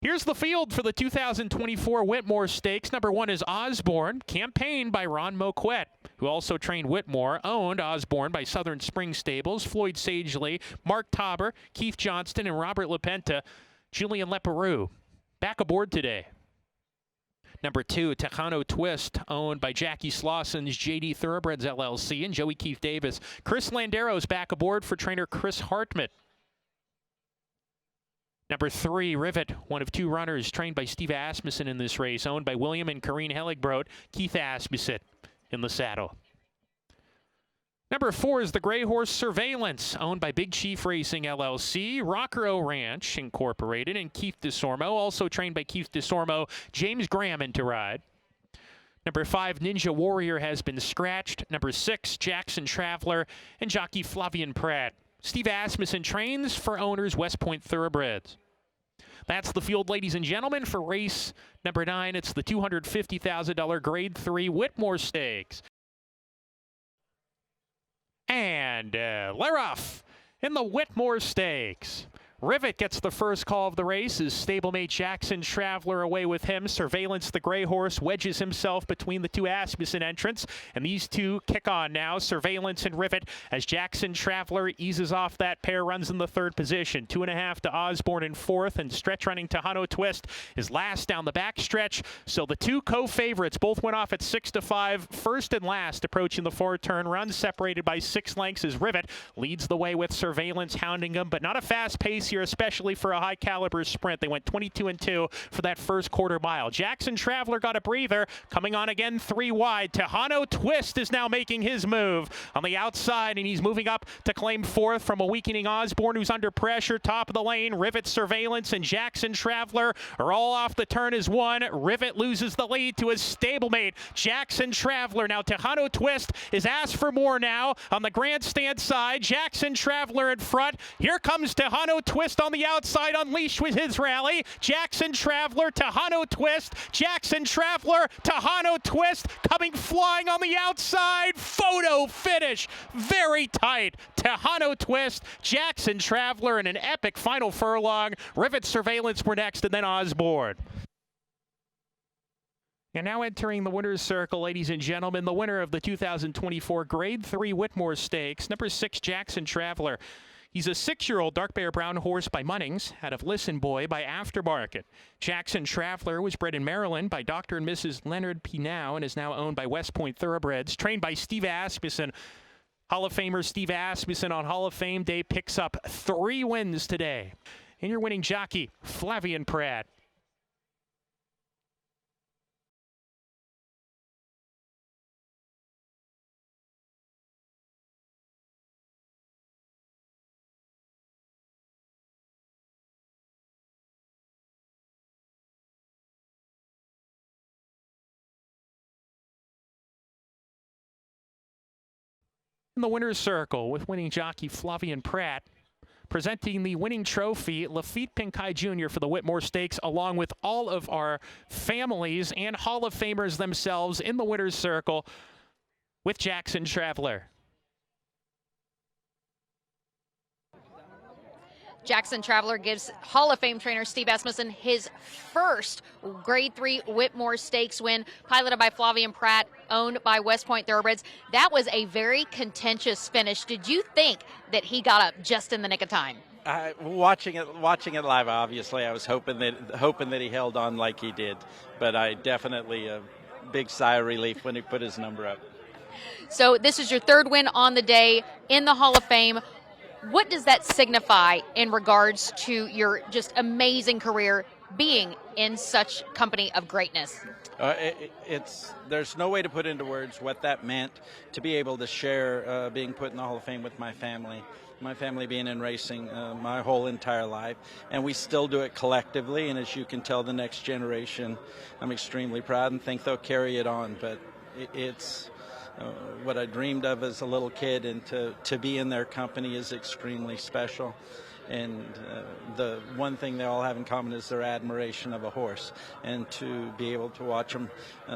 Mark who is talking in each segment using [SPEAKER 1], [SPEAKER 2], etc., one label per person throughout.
[SPEAKER 1] Here's the field for the 2024 Whitmore Stakes. Number 1 is Osborne, campaigned by Ron Moquette, who also trained Whitmore, owned Osborne by Southern Spring Stables, Floyd Sagely, Mark Tauber, Keith Johnston, and Robert LaPenta. Julian Leperoux back aboard today. Number 2, Tejano Twist, owned by Jackie Slauson's JD Thoroughbreds LLC and Joey Keith Davis. Chris Landero's back aboard for trainer Chris Hartmut. Number 3, Rivet, one of 2 runners trained by Steve Asmussen in this race, owned by William and Corrine Helligbrod. Keith Asmussen in the saddle. Number 4 is the Gray Horse Surveillance, owned by Big Chief Racing LLC, Rockero Ranch Incorporated, and Keith DeSormo, also trained by Keith DeSormo, James Graham into ride. Number 5, Ninja Warrior has been scratched. Number 6, Jackson Traveler and jockey Flavian Pratt. Steve Asmussen trains for owners West Point Thoroughbreds. That's the field, ladies and gentlemen, for race number 9. It's the $250,000 Grade 3 Whitmore Stakes. And they're off in the Whitmore Stakes. Rivet gets the first call of the race as stablemate Jackson Traveler away with him. Surveillance, the gray horse, wedges himself between the 2 Asmussen entrants, and these 2 kick on now. Surveillance and Rivet as Jackson Traveler eases off that pair, runs in the 3rd position. 2.5 to Osborne in 4th, and stretch running Tejano Twist is last down the back stretch. So the 2 co-favorites both went off at 6 to 5. First and last approaching the 4-turn run, separated by 6 lengths as Rivet leads the way with Surveillance hounding him, but not a fast pace here, especially for a high-caliber sprint. They went 22-2 for that first quarter mile. Jackson Traveler got a breather, coming on again 3 wide. Tejano Twist is now making his move on the outside, and he's moving up to claim 4th from a weakening Osborne, who's under pressure. Top of the lane, Rivet, Surveillance, and Jackson Traveler are all off the turn as one. Rivet loses the lead to his stablemate, Jackson Traveler. Now Tejano Twist is asked for more now on the grandstand side. Jackson Traveler in front. Here comes Tejano Twist on the outside, unleashed with his rally. Jackson Traveler, Tejano Twist, Jackson Traveler, Tejano Twist, coming flying on the outside. Photo finish, very tight. Tejano Twist, Jackson Traveler, and an epic final furlong. Rivet, Surveillance were next, and then Osborne. And now entering the winner's circle, ladies and gentlemen, the winner of the 2024 Grade 3 Whitmore Stakes, number 6, Jackson Traveler. He's a 6-year-old dark bear brown horse by Munnings, out of Listen Boy by Aftermarket. Jackson Traveler was bred in Maryland by Dr. and Mrs. Leonard Pinow and is now owned by West Point Thoroughbreds, trained by Steve Asmussen. Hall of Famer Steve Asmussen on Hall of Fame Day picks up 3 wins today. And your winning jockey, Flavian Pratt. In the winner's circle with winning jockey Flavian Pratt, presenting the winning trophy, Lafitte Pinkai Jr. for the Whitmore Stakes, along with all of our families and Hall of Famers themselves in the winner's circle with Jackson Traveler.
[SPEAKER 2] Jackson Traveler gives Hall of Fame trainer Steve Asmussen his first Grade 3 Whitmore Stakes win, piloted by Flavian Pratt, owned by West Point Thoroughbreds. That was a very contentious finish. Did you think that he got up just in the nick of time?
[SPEAKER 3] Watching it live, obviously, I was hoping that he held on like he did, but I definitely a big sigh of relief when he put his number up.
[SPEAKER 2] So this is your 3rd win on the day in the Hall of Fame. What does that signify in regards to your just amazing career being in such company of greatness?
[SPEAKER 3] There's no way to put into words what that meant to be able to share being put in the Hall of Fame with my family. My family being in racing my whole entire life, and we still do it collectively, and as you can tell, the next generation, I'm extremely proud and think they'll carry it on, but it's what I dreamed of as a little kid, and to be in their company is extremely special. And the one thing they all have in common is their admiration of a horse, and to be able to watch them,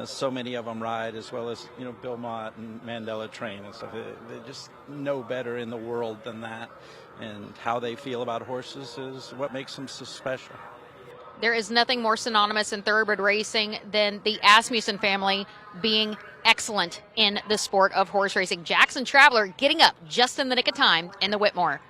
[SPEAKER 3] so many of them ride, as well as Bill Mott and Mandela train and stuff. They just know better in the world than that, and how they feel about horses is what makes them so special.
[SPEAKER 2] There is nothing more synonymous in thoroughbred racing than the Asmussen family being excellent in the sport of horse racing. Jackson Traveler getting up just in the nick of time in the Whitmore.